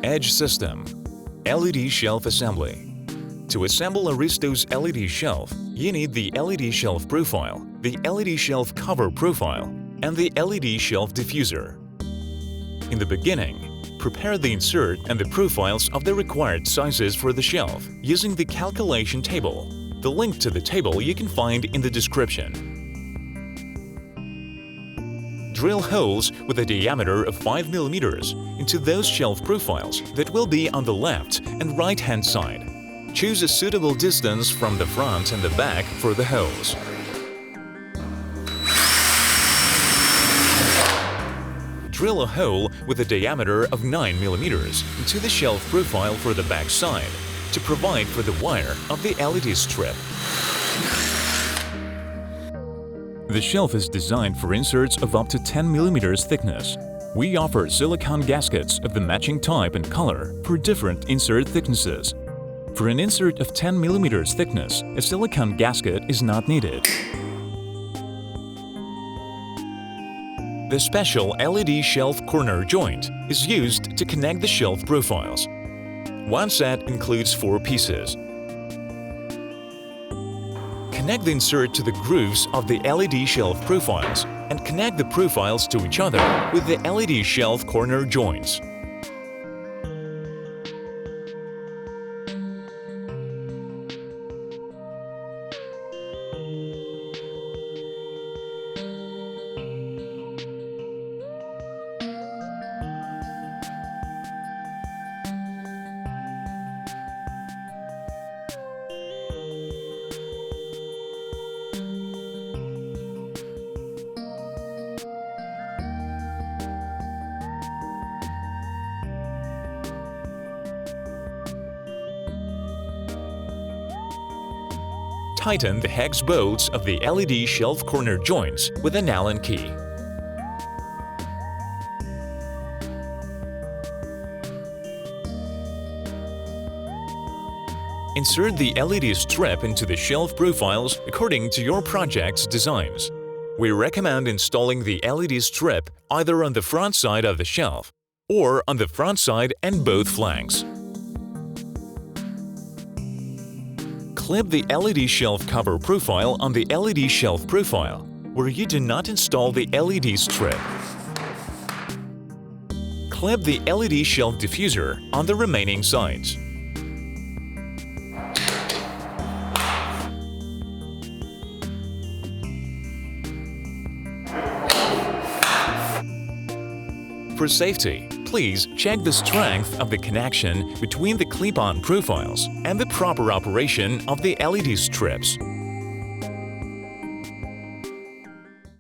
Edge System. LED Shelf Assembly. To assemble ARISTO's LED shelf, you need the LED shelf profile, the LED shelf cover profile, and the LED shelf diffuser. In the beginning, prepare the insert and the profiles of the required sizes for the shelf using the calculation table. The link to the table you can find in the description. Drill holes with a diameter of 5 mm into those shelf profiles that will be on the left and right-hand side. Choose a suitable distance from the front and the back for the holes. Drill a hole with a diameter of 9 mm into the shelf profile for the back side to provide for the wire of the LED strip. The shelf is designed for inserts of up to 10 mm thickness. We offer silicone gaskets of the matching type and color for different insert thicknesses. For an insert of 10 mm thickness, a silicone gasket is not needed. The special LED shelf corner joint is used to connect the shelf profiles. One set includes 4 pieces. Connect the insert to the grooves of the LED shelf profiles and connect the profiles to each other with the LED shelf corner joints. Tighten the hex bolts of the LED shelf corner joints with an Allen key. Insert the LED strip into the shelf profiles according to your project's designs. We recommend installing the LED strip either on the front side of the shelf or on the front side and both flanks. Clip the LED shelf cover profile on the LED shelf profile, where you do not install the LED strip. Clip the LED shelf diffuser on the remaining sides. For safety, please check the strength of the connection between the clip-on profiles and the proper operation of the LED strips.